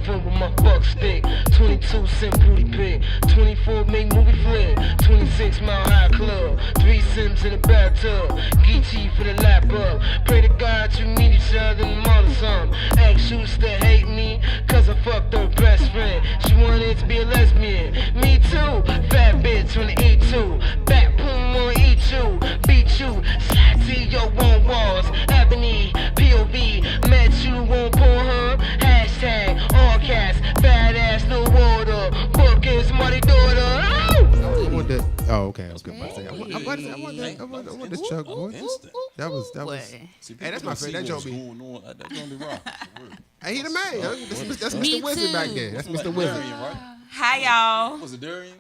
foot with my fuck stick. 22 cent booty pick. 24 make movie flick. 26 mile high club. 3 Sims in the bathtub. Geechee for the lap up. Pray to God you meet each other in the mall or something. Ask you to hate me, cause I fucked her best friend. She wanted to be a lesbian. Me too. Fat bitch on the E2. Back boom on E2. Beat you. Slide to your one walls. Ebony. POV. Met you on Pornhub. Hashtag all cats. Badass no water. Bookings money daughter. I want that. Oh, okay. I was good. I want the Chuck voice. That was. See, Hey, that's my favorite. That joke be. That joke be rock. Hey, he the man. Huh? That's Mr. Wizard back there. That's Mr. Wizard. Hi, y'all. Was it Darian?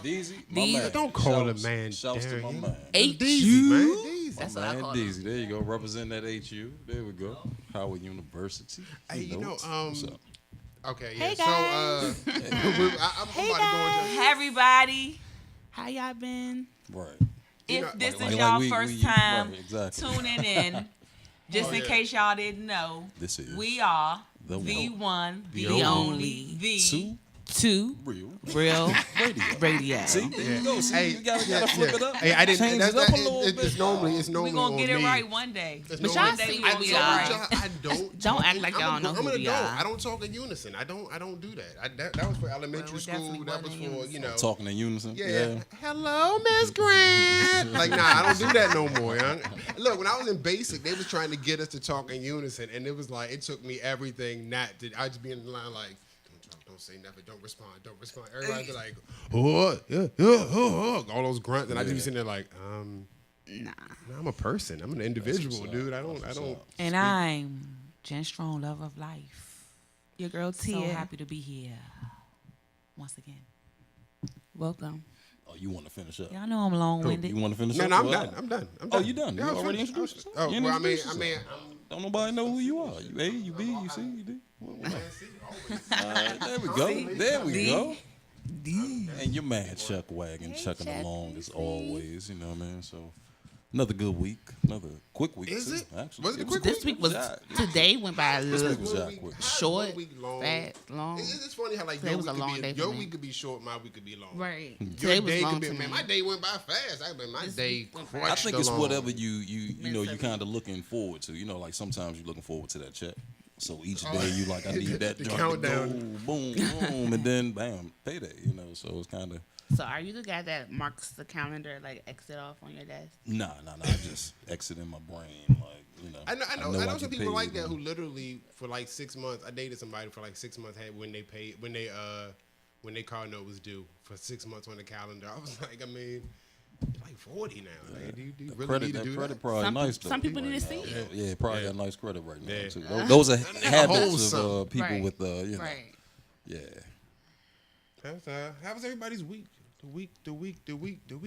Deezy? Deezy. Don't call him man. Shouts to my man. Deezy, man. Deezy. That's My what I man call Deezy. There you go. Represent that HU. There we go. Howard University. Hey, you know, What's up? okay, yeah. Hey, So, guys. I'm about to go into. Hey, everybody. How y'all been? Right. If this is like y'all we- first we- time right, exactly. tuning in, just in case y'all didn't know, This is we are the one, the only, only, the two real radio. radio. See, there you go. See, Hey, you gotta flip it up. Hey, I didn't. Change it up a little bit. It's normally. It's We normally gonna on get it me. right one day. It's But normally- y'all see I what we told are. y'all I don't. Don't act like y'all know I'm who an we adult. are. I don't talk in unison. I don't do that. That was for elementary Well, we school. definitely That was wasn't for in you know. Talking in unison. Yeah. Hello, Miss Grant. Like, nah, I don't do that no more, young. Look, when I was in basic, they was trying to get us to talk in unison, and it was like it took me everything not to. I just be in the line like, don't talk, don't say nothing, don't respond. Everybody be like, all those grunts, and I just be sitting there like, Nah. I'm a person. I'm an individual, dude. I don't. And I'm Jen Strong, lover of life. Your girl Tia. So happy to be here once again. Welcome. Oh, you want to finish up? Y'all know I'm long-winded. You want to finish No, up? no, I'm Well, done. I'm done. Oh, you done? You Yeah, I was already finished. introduced yourself? Oh, You well, introduced yourself. Don't nobody know who you are. You A, you B, you C, you D. There we go. There we go. And your man Chuck Wagon chucking along as always. You know what I mean? So another good week, another quick week. Is too, it? Actually, Was it a quick This week was today went by a This little week was jack quick. short, week long. fast, long. It's funny how like Today your was week a long could day be for your me. week could be short, my week could be long. Right. Your Today was day long could be to man. me. My day went by fast. I mean, my This day week went by- crushed I think it's along. whatever you know you kind of looking forward to. You know, like sometimes you're looking forward to that check. So each day you like, I need that The joint countdown. to go, boom, boom, and then bam, payday. You know, so it's kind of So are you the guy that marks the calendar, like exit off on your desk? nah. I just exit in my brain, like you know. I know I some get people paid, like that man. who literally for like 6 months. I dated somebody for like 6 months had when they car note was due for 6 months on the calendar. I was like, I mean, you're like 40 now. Like, do you really Credit, need to that do credit that? probably Some- nice. Though, some people need right to see now. it. Yeah, probably Yeah. got nice credit right now Yeah. too. Those are habits of wholesome. people Right. with you know. Right. Yeah. How was everybody's week? The week.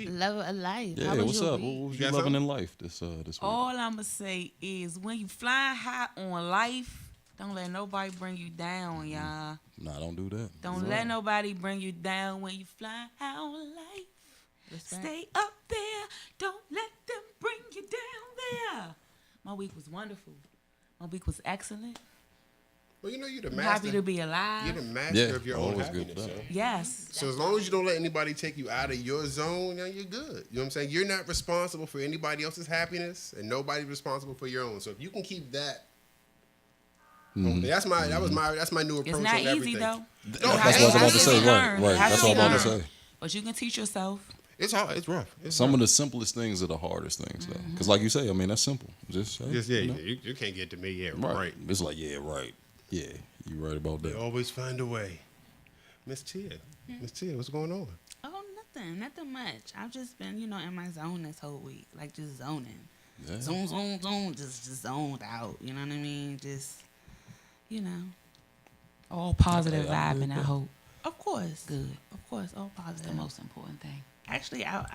Love of life. Yeah, How was what's your up? week? What was You you got loving something? in life this week? All I'ma say is when you flying high on life, don't let nobody bring you down, y'all. Nah, don't do that. Don't let nobody bring you down when you fly high on life. Stay up there. Don't let them bring you down there. My week was wonderful. My week was excellent. Well, you know you're the I'm master. happy to be alive. You're the master Yeah, of your own always good happiness. for that. Yo. Yes. So as long as you don't let anybody take you out of your zone, you're good. You know what I'm saying? You're not responsible for anybody else's happiness, and nobody's responsible for your own. So if you can keep that, that's my new approach. It's not on easy everything. though. No, That's what I was about to say. Right. That's what I'm about to say. But you can teach yourself. It's hard. It's rough. Some of the simplest things are the hardest things, though. Because, like you say, I mean, that's simple. Just say, you know? you can't get to me. Yeah, right. right. It's like, yeah, right. Yeah, you right about You that. always find a way. Miss Tia, what's going on? Oh, nothing much. I've just been, in my zone this whole week, like just zoning. Yeah. Zone, just zoned out. You know what I mean? Just, All positive Hey, I'm vibe, good and I with hope Of course, good. Of course, all positive. The most important thing. Actually, I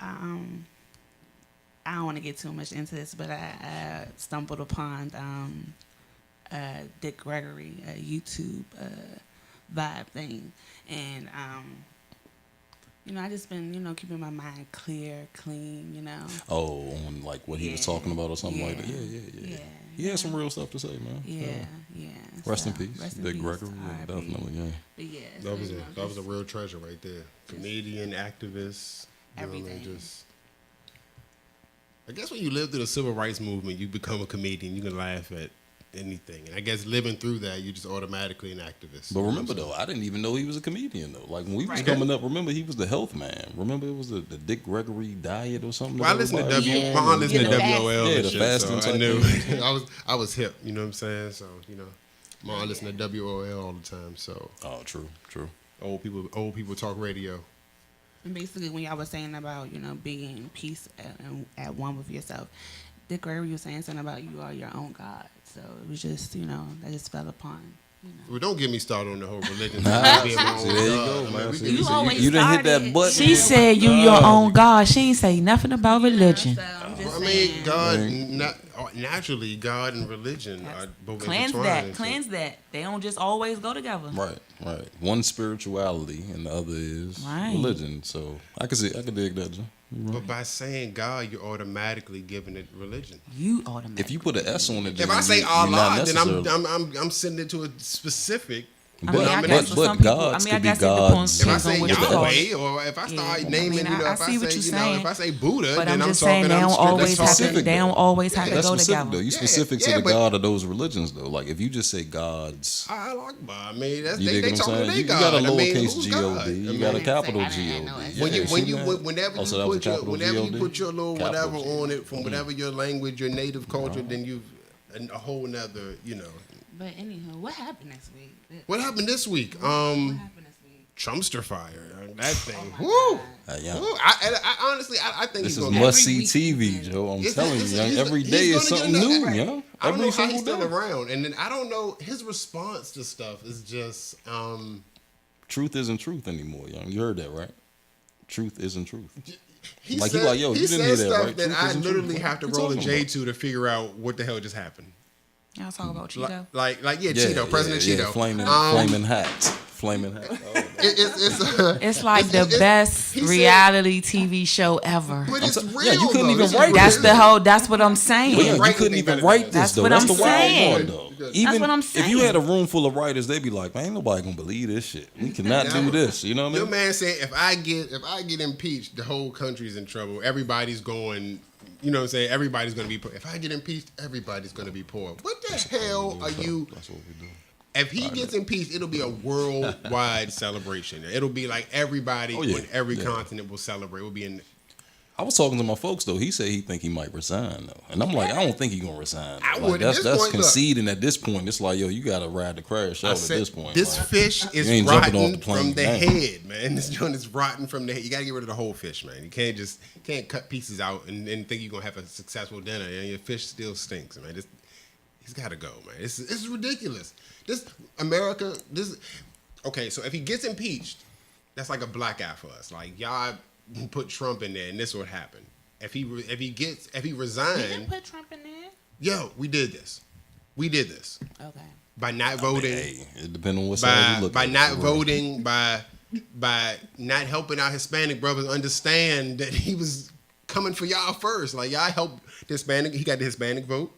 don't want to get too much into this, but I stumbled upon Dick Gregory, a YouTube vibe thing, and I just been keeping my mind clear, clean, Oh, on like what he was Yeah. talking about or something like that. Yeah. Yeah. He had some real stuff to say, man. Yeah. Rest in So, peace, rest in Dick peace, Gregory. Yeah, R.I.P. definitely, yeah. But yeah, That was a real treasure right there. Comedian, activist, you know what I mean? Everything. Just, I guess when you live through the civil rights movement, you become a comedian. You can laugh at anything, and I guess living through that, you're just automatically an activist. But remember though, I didn't even know he was a comedian though. Like when we was Right. coming up, remember he was the health man. Remember it was the Dick Gregory diet or something. Well, I that listen to everybody was my on, aunt listened to Yeah, the fast- WOL Yeah, and the shit, fasting so I type knew thing. I was hip. You know what I'm saying? So you know, my aunt listened to WOL all the time. So Oh, true. old people talk radio. And basically, when y'all was saying about, you know, being in peace at one with yourself, Dick Gregory was saying something about you are your own God. So it was just, you know, that just fell upon, you know. Well, don't get me started on the whole religion. Nah, Being my own see, there you God. go, I mean, man. we See, can- You always you done hit that started- button. She said you your own God. She ain't say nothing about religion. So I'm just I saying. mean, God, naturally, God and religion are both Cleanse intertwined that. and Cleanse shit. that. They don't just always go together. Right. One spirituality and the other is Right. religion. So I can dig that, John. You right. But by saying God, you're automatically giving it religion. You automatically. If you put an S on it, then If I say you're not Allah, then necessarily- I'm sending it to a specific. I mean, I But guess for some people- gods I mean, I could be guess it depends- gods. If I Depends on say what you call it. Yahweh, or if I start Yeah. naming, I mean, you know, I if I see what say, you're you know, saying. if I say Buddha, But then I'm I'm just talking. saying they I'm don't strictly always have talking. to. They don't always have to That's go specific together. though. You Yeah, specific to yeah, the but- God of those religions though. Like if you just say gods, I like, I mean, that's, you they dig what I'm talking to saying? their You God. got a I mean, lowercase who's God, God? you I got a mean, capital I didn't know God. that. When you, Yeah, when see you, that? whenever Oh, you so that was a put your, capital whenever you G-O-D? put your little Capital whatever G. on it from whatever your language, your native culture, then you've a whole nother, you know. But anyhow, what happened this week? What happened this week? What happened this week? Trumpster fire. That thing. my Woo! Yeah. Woo! I honestly, I think This he's is gonna must Every see week. TV, Joe. I'm Yes, telling you, this is- young. he's- Every he's day is gonna get something another- new, right. young. I don't Every know how he's single still day. around, and then I don't know his response to stuff is just Truth isn't truth anymore, young. You heard that, right? Truth isn't truth. he Like, said, he like, yo, he you didn't said hear that, stuff right? that Truth I isn't literally truth. have to What you roll a talking J about? to figure out what the hell just happened. Y'all talk about Cheeto. Like yeah, Cheeto, President Cheeto. Flaming hats. Flaming hats. Oh, It's like the best he said- reality TV show ever. But it's real. yeah, you couldn't though. even This is write real. That's the whole. That's what I'm saying. But yeah, you Writing couldn't thing even better write than this That's though. what That's I'm the wild saying. part though. That's Even what I'm if you saying. had a room full of writers, they'd be like, man, ain't nobody gonna believe this shit. We cannot do this. You know what I Your mean? man said if I get impeached, the whole country's in trouble. Everybody's going. You know what I'm saying? Everybody's going to be poor. If I get impeached, everybody's going to be poor. What the hell are you? That's what we do. If he gets impeached, it'll be a worldwide celebration. It'll be like everybody Oh, yeah. on every Yeah. continent will celebrate. It'll be in. I was talking to my folks though. He said he think he might resign though, and I'm like, I don't think he gonna resign. I Like, would. At that's this that's point, look. conceding at this point. It's like, yo, you gotta ride the crash out I at said, this point. this like. fish is You ain't jumping off rotten the plane, from the damn. head, man. This joint is rotten from the head. You gotta get rid of the whole fish, man. You can't cut pieces out and think you're gonna have a successful dinner and your fish still stinks, man. He's gotta go, man. This is ridiculous. This America. Okay. So if he gets impeached, that's like a black eye for us. Like y'all put Trump in there, and this would happen. If he You resigned, didn't put Trump in there? yo, we did this. We did this Okay. by not voting. Hey, it depends on what side you look by at. not for real. voting, by not helping our Hispanic brothers understand that he was coming for y'all first. Like y'all helped the Hispanic. He got the Hispanic vote.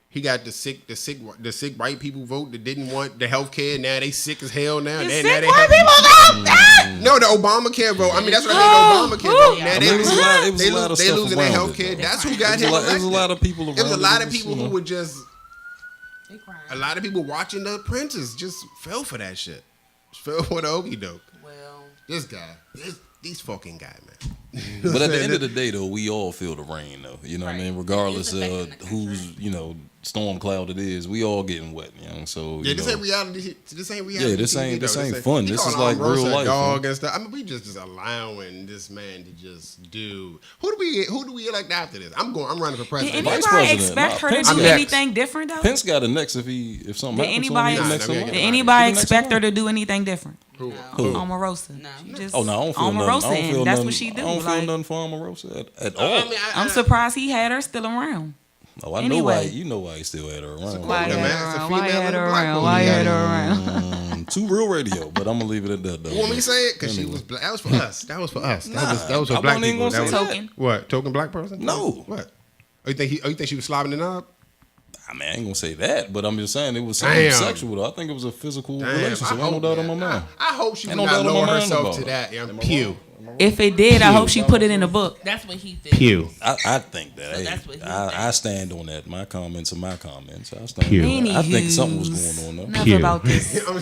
He got the sick white people vote that didn't want the health care. Now they sick as hell now. The Now sick they white have- No, the Obamacare vote. I mean, that's what I mean. The Obamacare vote. Now I they mean, it was a lot- it was a lot of they stuff losing their around health it, care. though. That's who got him It was elected. a lot of people around. It was a lot of It was, people you who know. were just. They crying. A lot of people watching The Apprentice just fell for that shit. Fell for the okie doke. Well, This guy, these fucking guy, man. But at the end of the day, though, we all feel the rain, though. You know what I mean? Right. Regardless It's affecting of the whose, country. storm cloud it is, we all getting wet, you know. So Yeah, you this know, ain't reality. This ain't reality. Yeah, this TV, ain't- this though. ain't fun. He This is calling like real Omarosa a life, dog man. and stuff. I mean, we just allowing this man to just do. Who do we elect after this? I'm running for Did president. Vice anybody president. expect her to Pence do next. anything different though? Pence got a next if something Did happens anybody to him. Nah, Next nah, in we line. ain't Did He anybody next in expect her line. to do anything different? Who? Who? Omarosa. No. She just Oh no, I don't feel nothing. Omarosa I don't feel and that's nothing. what she do. I don't feel Like, nothing for Omarosa at I all. mean, I'm surprised he had her still around. Oh, I know Anyway. why. You know why he still had her around. Why the had man, her it's a around? Why female had and a her black around? woman. Why You had got her around? Too real radio, but I'm gonna leave it at that though. You want me to say it? Because she Anyway. was black. That was for us. That was for us. That was I for black wasn't even people. gonna That say was that. Token. what? Token black person? No. What? Oh, you think she was slobbing the knob? I mean, I ain't gonna say that, but I'm just saying it was something Damn. sexual. Though. I think it was a physical Damn, relationship. I Ain't no hope, doubt in man. my mind. I hope she would Ain't no not doubt in my lower mind herself about to it. that. Am I Pew. wrong? If it did, I hope she put it in the book. That's what he did. Pew. I think that. So Hey, that's what he I stand on that. My comments are my comments. I stand Pew. on that. I think Anywho's, something was going on though. Enough Pew. about this. I'm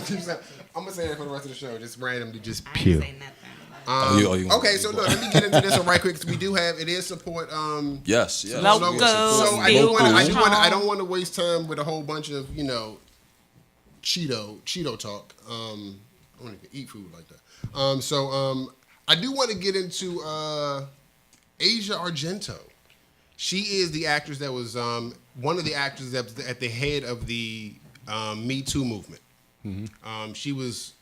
gonna say that for the rest of the show. Just randomly, just I ain't pew. say nothing. Okay, so look, let me get into this one right quick. 'Cause we do have it is support. Yes. Local, So I still don't want to waste time with a whole bunch of Cheeto talk. I don't even eat food like that. So I do want to get into Asia Argento. She is the actress that was one of the actors that was at the head of the Me Too movement. She was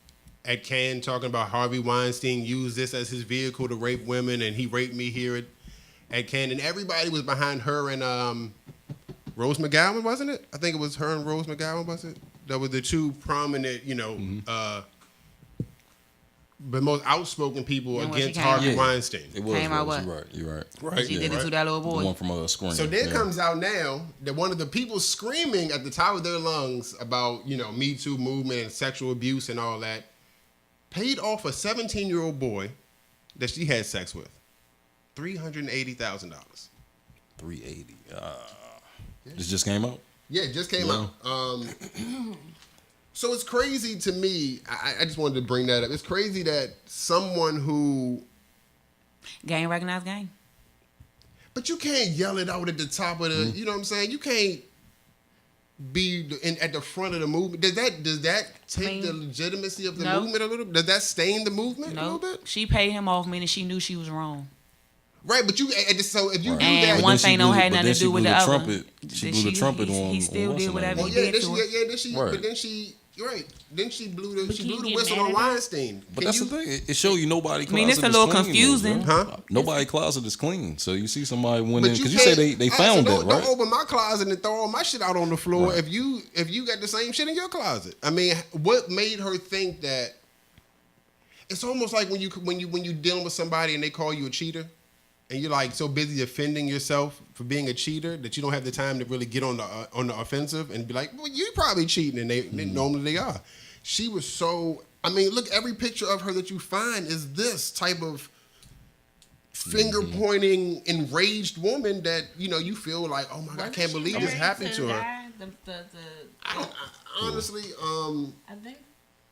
at Cannes talking about Harvey Weinstein used this as his vehicle to rape women, and he raped me here at Cannes, and everybody was behind her and Rose McGowan, wasn't it? I think it was her and Rose McGowan, was it? That were the two prominent, the most outspoken people And when she against came Harvey out. Weinstein. It was. Came out Rose, what? You're right. Right. She Yeah, did it right. to that little The boy. one from Screen. So then yeah. comes out now that one of the people screaming at the top of their lungs about, Me Too movement and sexual abuse and all that, paid off a 17-year-old boy that she had sex with $380,000. 380. This just came out. Yeah, it just came out. So it's crazy to me. I just wanted to bring that up. It's crazy that someone who, Gang recognized gang. but you can't yell it out at the top of the. You know what I'm saying? You can't be at the front of the movement. Does that take the legitimacy of the No. movement a little? Does that stain the movement a No, little bit? she paid him off, meaning she knew she was wrong. Right, but so if you do And that, one then she thing don't blew- have but nothing then to she do with blew the the other. trumpet. She Then blew the trumpet he on still what's did her whatever name? well, he yeah, did then to she, her. yeah, then she, Right. but then she, you're right. Then she blew the But she can blew you the get whistle mad on at that? Weinstein. But that's the thing. It show you nobody. I mean, it's closet a little is clean, confusing. though, bro. Huh? Nobody closet is clean. So you see somebody went in But because you you say can't- they all right, found so it, don't right? open my closet and throw all my shit out on the floor Right. if you got the same shit in your closet. I mean, what made her think that? It's almost like when you dealing with somebody and they call you a cheater, and you're like so busy defending yourself for being a cheater that you don't have the time to really get on the offensive and be like, well, you probably cheating, and they normally they are. She was so. I mean, look, every picture of her that you find is this type of finger pointing, enraged woman that you feel like, oh my god, I can't believe this happened to her. Honestly, I think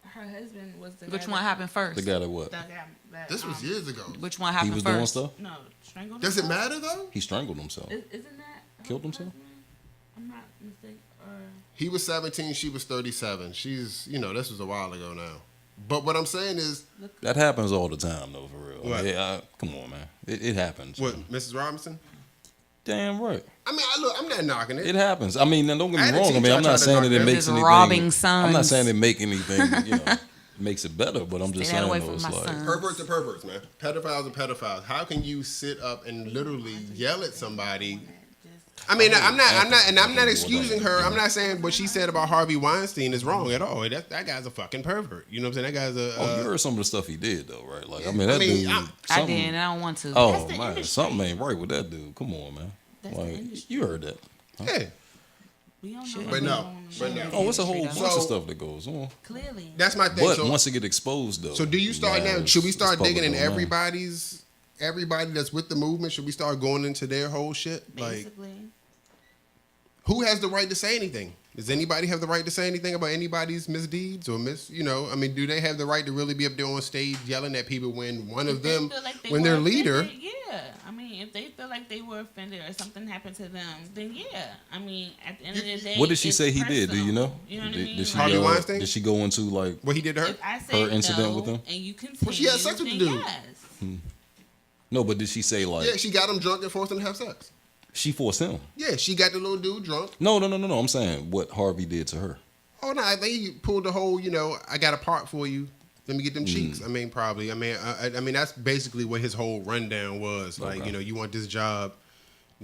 her husband was the Which guy one that- happened first? The guy that what? the guy that, this was years ago. Which one He happened was doing first? stuff. No, strangled. Does it himself? matter though? He strangled himself. Isn't that Killed himself? husband? I'm not mistaken. Or He was 17, she was 37. She's, this was a while ago now. But what I'm saying is, That happens all the time, though, for real. What? Yeah, come on, man. It happens. what, man. Mrs. Robinson? Damn right. I mean, I'm not knocking it. It happens. I mean, now don't get I me had a wrong. I teacher mean, I I'm tried not to saying knock that it down. makes Just anything. robbing I'm not sons. saying it make anything, makes it better. But I'm just Stay that saying, away though, from it's my like, son. Perverts are perverts, man. Pedophiles are pedophiles. How can you sit up and literally yell at somebody? I mean, I'm not excusing her. I'm not saying what she said about Harvey Weinstein is wrong at all. That guy's a fucking pervert. You know what I'm saying? That guy's a. oh, you heard some of the stuff he did, though, right? Like, I mean, that dude. I something- did, and I don't want to. Oh the man, industry. something ain't right with that dude. Come on, man. That's the Like, industry. you heard that. yeah. we don't know. Shit. what's But no, going on. but no. Oh, it's a whole Industry, bunch though. of stuff that goes on. Clearly. That's my thing. But So, once it get exposed, though. so do you start now? it's- Should we it's start public digging in domain. everybody that's with the movement? Should we start going into their whole shit? Like, Basically. who has the right to say anything? Does anybody have the right to say anything about anybody's misdeeds or I mean, do they have the right to really be up there on stage yelling at people when one of If they them, feel like they when were their leader, offended, yeah. I mean, if they feel like they were offended or something happened to them, then yeah. I mean, at the end of the day, What did she it's say he did? Do you know? personal. You know what I Did, mean? did she Harvey go, Weinstein? Did she go into like? what he did to her? If I say Her incident no with him? and you continue, Well, she had sex with the then dude. Yes. No, but did she say like Yeah, she got him drunk and forced him to have sex. she forced him? Yeah, she got the little dude drunk. No. I'm saying what Harvey did to her. Oh no, I think he pulled the whole, I got a part for you. Let me get them cheeks. I mean, probably. I mean, that's basically what his whole rundown was. Like, Okay. you want this job,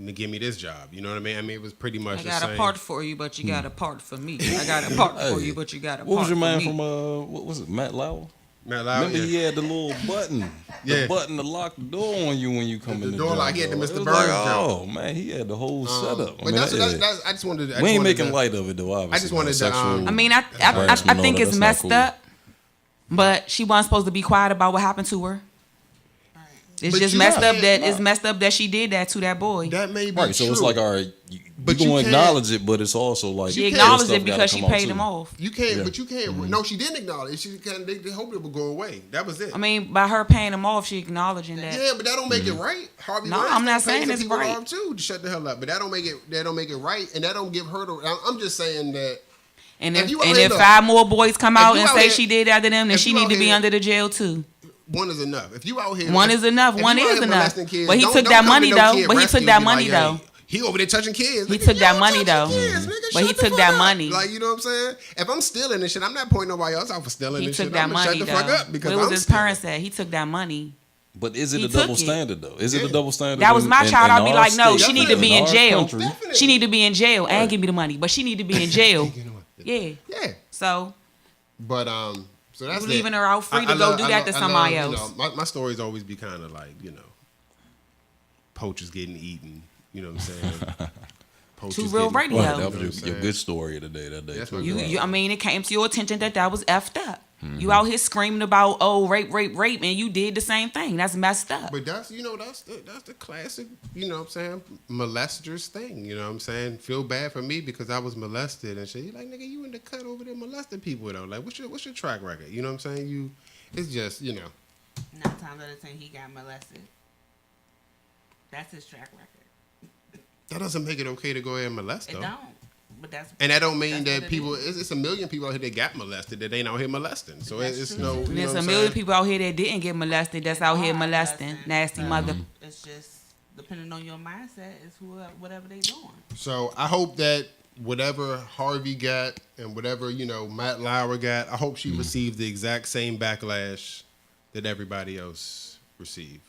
to give me this job. You know what I mean? I mean, it was pretty much I the got same. a part for you, but you got a part for me. I got a part for Hey, you, but you got a What part was your for man me. from? What was it? Matt Lauer? Matt Lauer, Remember he had the little button. Yeah. The button to lock the door on you when you come in the door joint, lock, he had the bro. Mr. It was Burns like, joint. oh, man, he had the whole setup. But that's I just wanted to. we ain't making light of it, though, obviously. I just wanted to, Sexual I mean, I harassment, think all it's that's not messed cool. up, but she wasn't supposed to be quiet about what happened to her. It's But just you messed up can't- that it's messed up that she did that to that boy. That may be Right, so it's true. like, all right, you But you going to can't- acknowledge it, but it's also like... She other acknowledged stuff it because gotta she come out, paid too. him off. You can't, Yeah. but you can't. Mm-hmm. No, she didn't acknowledge it. She can't. They hoped it would go away. That was it. I mean, by her paying him off, she acknowledging that. yeah, but that don't make Mm-hmm. it right. Harvey No, Weinstein I'm not paid saying some it's people right. off too to shut the hell up. But that don't make it. That don't make it right, and that don't give her the. I'm just saying that. And If if, you out and here, if look, 5 more boys come if out you and out say here- she did after them, then if she you need out to be here- under the jail too. One is enough. If you out here, One is enough. if One you out is here enough. molesting kids, But he don't- took don't that come to money no though. kid But he rescue took that and be money like, though. "Hey, he over there touching kids. He Nigga, took you that don't money, touch though. kids, nigga. But Shut he the took fuck that up. money. Like, you know what I'm saying? If I'm stealing this shit, I'm not pointing nobody else out for stealing He this took shit. that I'm gonna money shut the though. fuck up because What was I'm his stealing. parents said? He took that money. But is it He a double took it. standard, though? Is it Yeah. a double standard? That was my child. I'd be our like, no, state, she need to be in our jail. country? Definitely. She need to be in jail and give me the money, but she need to be in jail. You know what? Yeah. Yeah. So But so that's you it. leaving her out free I to go love- do I that love- to I somebody love, else. You know, my stories always be kind of like, you know, poachers getting eaten. You know what I'm saying? Poachers Real getting- radio. Right, You know that was your good story of the day that day. That's too. what You, I mean, it came to your attention that was effed up. You out here screaming about rape, and you did the same thing. That's messed up. But that's the classic, you know what I'm saying, molesters thing. You know what I'm saying? Feel bad for me because I was molested and shit. You like, nigga, you in the cut over there molesting people though. Like, what's your track record? You know what I'm saying? It's just, you know. 9 times out of 10 he got molested. That's his track record. That doesn't make it okay to go ahead and molest It though. don't. But that's And that don't mean that's that what it people. is. It's a million people out here that got molested that ain't out here molesting. So it's no. You And know there's what a I'm million saying? people out here that didn't get molested that's out here Are molesting. molesting. Nasty mother. It's just depending on your mindset is whatever they doing. So I hope that whatever Harvey got and whatever Matt Lauer got, I hope she received the exact same backlash that everybody else received.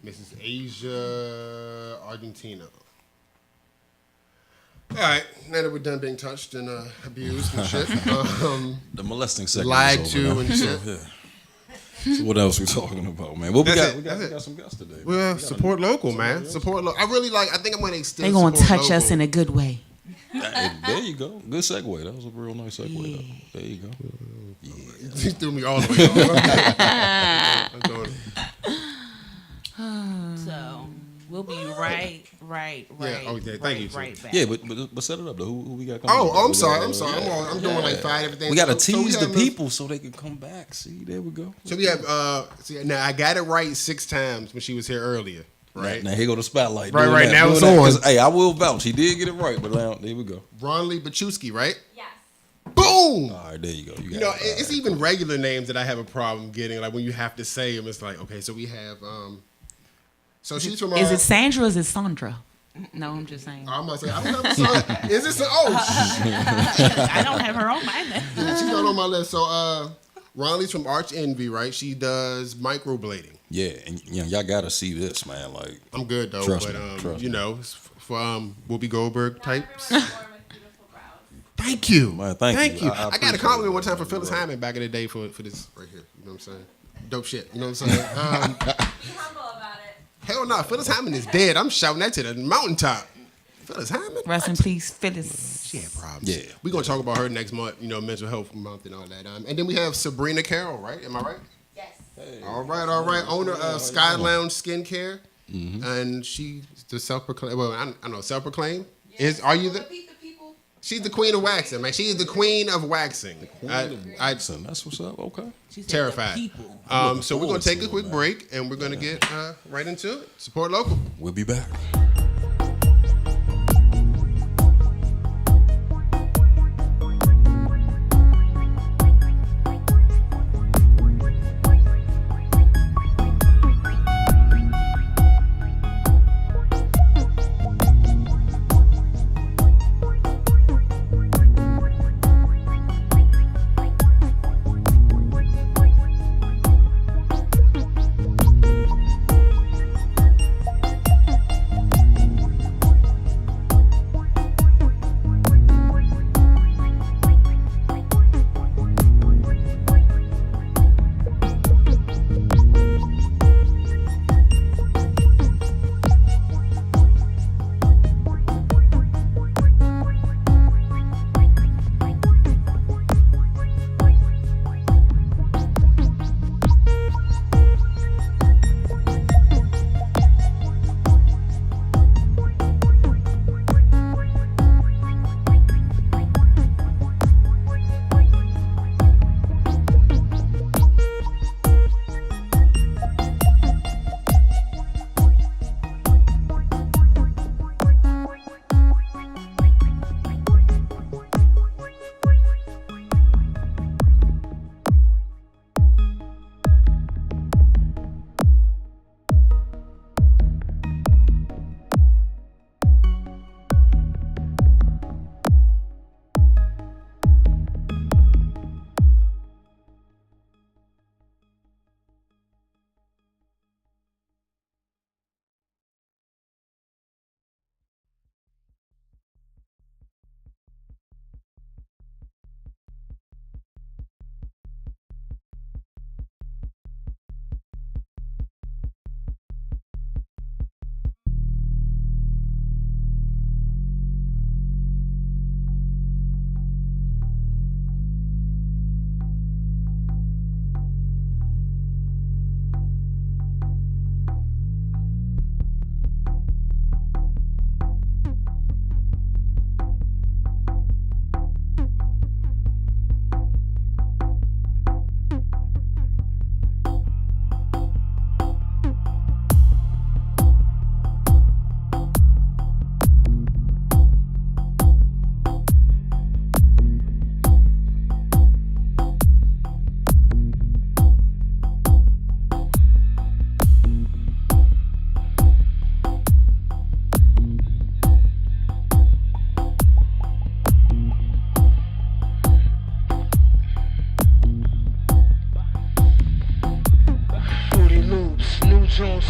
Mrs. Asia Argentina. All right, now that we're done being touched and abused and shit, The molesting segment lied is to over and now. shit. Yeah. So what else we talking about, man? What we That's got? it, We got, that's we it. got some guests today. Well, support local, man. Support local. I really like. I think I'm going to extend. They gonna support touch us local. in a good way. There you go. Good segue. That was a real nice segue. Though. There you go. He threw me all the way off. I'm doing- So we'll be right. oh, yeah, thank you, Right too. back. Yeah, but set it up though. Who we got coming? Oh, I'm We sorry. got, I'm sorry. I'm doing like 5 everything. We got to So tease the have people so they can come back. See, there we go. So we have. See, now I got it right 6 times when she was here earlier. Right. Now here go the spotlight. Right, Doing right, that, now doing it's that. on. 'Cause, hey, I will vouch. He did get it right, but now there we go. Ronley Bachewski, right? Yes. Boom. All right, there you go. You got know, it. it's even regular names that I have a problem getting. Like when you have to say them, it's like, okay, so we have. So she's from. Is it Sandra or is it Sandra? No, I'm just saying. I'm gonna say I don't have a son. Is this? I don't have her on my list. She's not on my list. So Ronley's from Arch Envy, right? She does microblading. Yeah, and y'all got to see this, man. Like, I'm good though, Trust but me, trust me. it's for Whoopi Goldberg types. Everyone's born with beautiful brows. Thank you, Man, thank you. I I got a appreciate compliment it. one time for Phyllis Right. Hyman back in the day for this right here. You know what I'm saying? Dope shit. You know what I'm saying? Be humble about it. Hell no, Phyllis Hyman is dead. I'm shouting that to the mountaintop. Phyllis Hyman? Rest in peace, Phyllis. She had problems. Yeah. We're going to talk about her next month, mental health month and all that. And then we have Sabrina Carroll, right? Am I right? Yes. All right. Owner of Sky Lounge Skincare. And she's the self-proclaimed, well, I know, self-proclaimed. Are you the, Repeat the people. she's the queen of waxing, man. She is the queen of waxing. Listen, that's what's up. Okay. She said Terrified. the people. So we're going to take a forward quick to it, break and we're going to get right into it. Support local. We'll be back.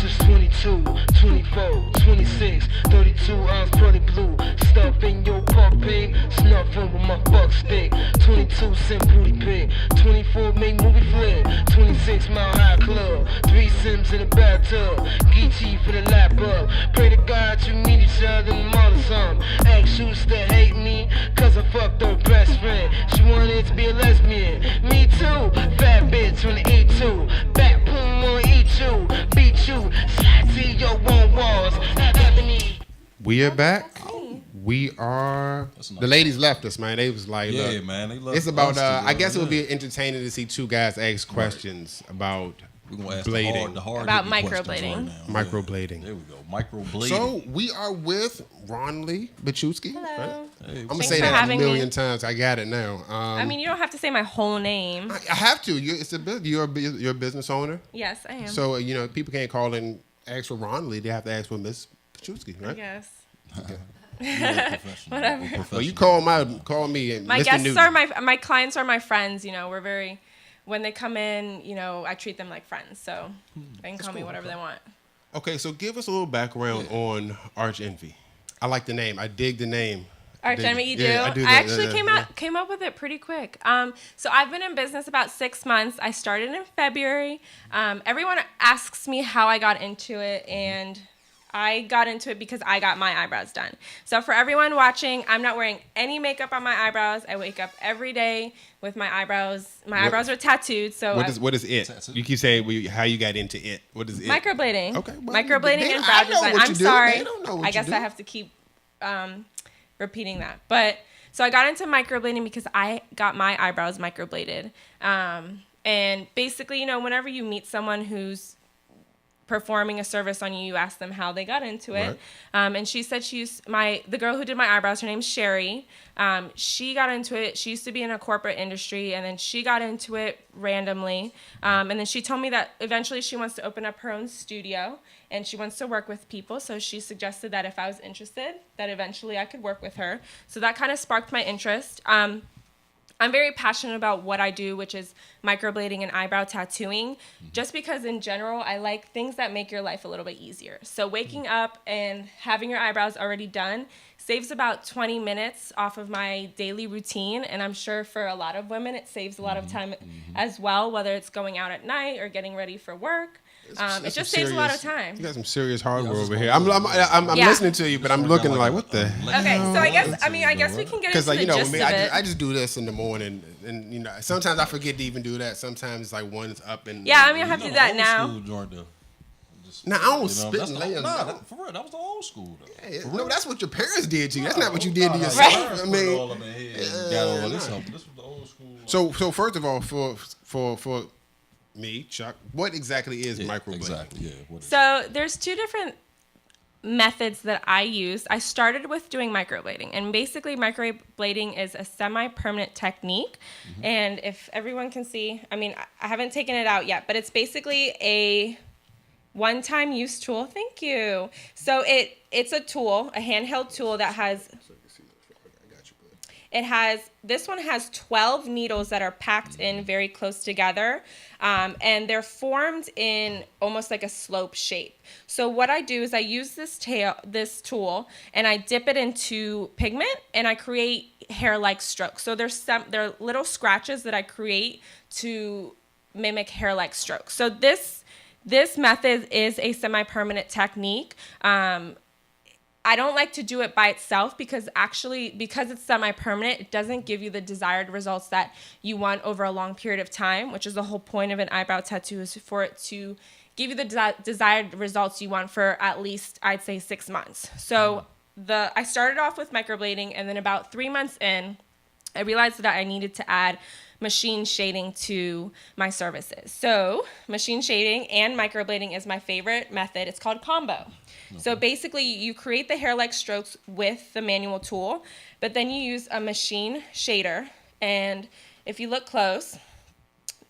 is 22, 24, 26, 32 ounce pearly blue. Stuff in your puff pig, snuffing with my fuck stick. 22 cent booty pig, 24 make movie flick. 26 mile high club, 3 Sims in a bathtub. Geechee for the lap up. Pray to God you meet each other in the mall or something. Ex used to hate me, cause I fucked her best friend. She wanted to be a lesbian. Me too, fat bitch on the E2. Back boom on eat you, beat you, slide to your one walls. We are back. We are. The ladies left us, man. They was like, Yeah, look, man. They love it's about. us I together, guess it would yeah. be entertaining to see two guys ask questions about We're gonna ask blading. the hard About hitting questions microblading. right now. Microblading. There we go. Microblading. So we are with Ron Lee Bachewski. Hello. Right? Hey, I'm gonna Thanks say for that a having million me. times. I got it now. I mean, you don't have to say my whole name. I have to. It's a business. You're a business owner. Yes, I am. So people can't call and ask for Ron Lee. They have to ask for Miss Bachewski, I right? guess. Whatever. Well, you call me and My Mr. guests Newton. are my clients are my friends. We're very. When they come in, I treat them like friends. So they can call me whatever they want. Okay, so give us a little background on Arch Envy. I like the name. I dig the name. Arch Envy, you do? Yeah, I do. I actually came up with it pretty quick. So I've been in business about 6 months. I started in February. Everyone asks me how I got into it, and I got into it because I got my eyebrows done. So for everyone watching, I'm not wearing any makeup on my eyebrows. I wake up every day with my eyebrows. My eyebrows are tattooed. So What is it? You keep saying how you got into it. What is it? microblading. Okay, well, Microblading and I brow know design. what I'm you do. sorry. They don't know what I you guess do. I have to keep repeating that. But so I got into microblading because I got my eyebrows microbladed. And basically, whenever you meet someone who's performing a service on you, you ask them how they got into it. Right. And she said the girl who did my eyebrows, her name's Sherry. She got into it. She used to be in a corporate industry, and then she got into it randomly. And then she told me that eventually she wants to open up her own studio, and she wants to work with people. So she suggested that if I was interested, that eventually I could work with her. So that kind of sparked my interest. I'm very passionate about what I do, which is microblading and eyebrow tattooing, just because in general, I like things that make your life a little bit easier. So waking up and having your eyebrows already done saves about 20 minutes off of my daily routine. And I'm sure for a lot of women, it saves a lot of time as well, whether it's going out at night or getting ready for work. It just saves a lot of time. You got some serious hardware I was over just here. gonna I'm Yeah. listening to you, but I'm looking like, what the hell? Okay, so I guess we can get Because into the gist with me, of it. I just do this in the morning, and sometimes I forget to even do that. Sometimes it's like one's up and Yeah, I mean, I have to do that now. Now I don't spit and lay them down. For real, that was the old school though. Hey, no, that's what your parents did to you. That's not what you did to yourself. Right. I mean, all of my head, got all of this up. This was the old school. so first of all, for me, Chuck, what exactly is microblading? Exactly. Yeah. What is So there's two different methods that I use. I started with doing microblading, and basically microblading is a semi-permanent technique. And if everyone can see, I haven't taken it out yet, but it's basically a one-time use tool. Thank you. So it's a tool, a handheld tool that has. This one has 12 needles that are packed in very close together, and they're formed in almost like a slope shape. So what I do is I use this tool, and I dip it into pigment, and I create hair-like strokes. So there are little scratches that I create to mimic hair-like strokes. So this method is a semi-permanent technique. I don't like to do it by itself because it's semi-permanent, it doesn't give you the desired results that you want over a long period of time, which is the whole point of an eyebrow tattoo, is for it to give you the desired results you want for at least, I'd say, 6 months. So I started off with microblading, and then about 3 months in, I realized that I needed to add machine shading to my services. So machine shading and microblading is my favorite method. It's called combo. So basically you create the hair-like strokes with the manual tool, but then you use a machine shader. And if you look close,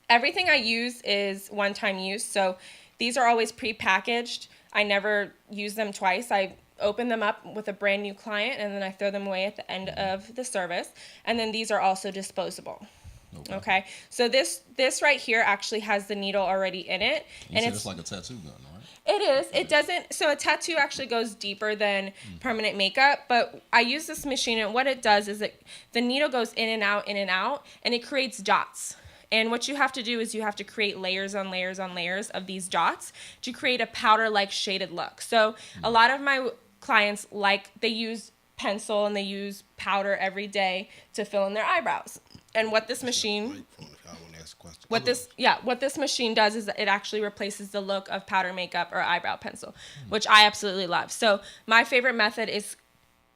everything I use is one-time use. So these are always pre-packaged. I never use them twice. I open them up with a brand new client, and then I throw them away at the end of the service. And then these are also disposable. Okay. So this right here actually has the needle already in it, You and said it's it's like a tattoo gun, right? it is. It doesn't. So a tattoo actually goes deeper than permanent makeup. But I use this machine, and what it does is the needle goes in and out, and it creates dots. And what you have to do is you have to create layers on layers on layers of these dots to create a powder-like shaded look. So a lot of my clients they use pencil and they use powder every day to fill in their eyebrows. And what this machine what this machine does is it actually replaces the look of powder makeup or eyebrow pencil, which I absolutely love. So my favorite method is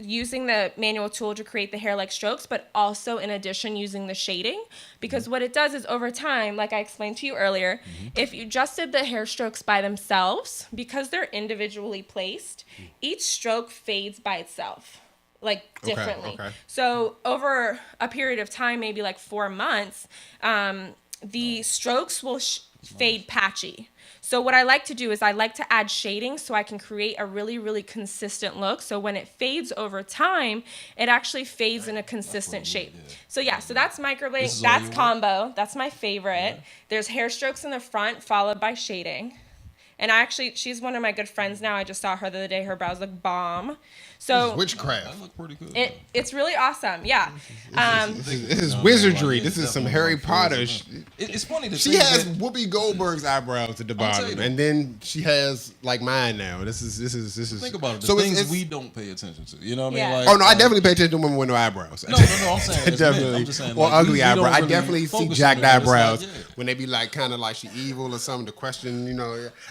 using the manual tool to create the hair-like strokes, but also in addition using the shading, because what it does is over time, like I explained to you earlier, if you just did the hair strokes by themselves, because they're individually placed, each stroke fades by itself, like differently. Okay. So over a period of time, maybe like 4 months, the strokes will fade patchy. So what I like to do is I like to add shading so I can create a really, really consistent look. So when it fades over time, it actually fades in a consistent shape. So yeah, so that's microblading. That's combo. That's my favorite. Yeah. There's hair strokes in the front followed by shading. And she's one of my good friends now. I just saw her the other day. Her brows look bomb. So witchcraft. That look pretty good. It's really awesome. Yeah. This is wizardry. This is some Harry Potter. It's funny. She has Whoopi Goldberg's eyebrows at the bottom, and then she has like mine now. This is. Think about it. The so things we don't pay attention to. You know what I mean? Yeah. Like, oh no, I definitely pay attention to women with no eyebrows. No. I'm saying definitely. I'm just saying, or like, ugly we eyebrows. don't I really definitely see focus jacked on that. It's like, eyebrows yeah. when they be like kind of like she evil or something. To question,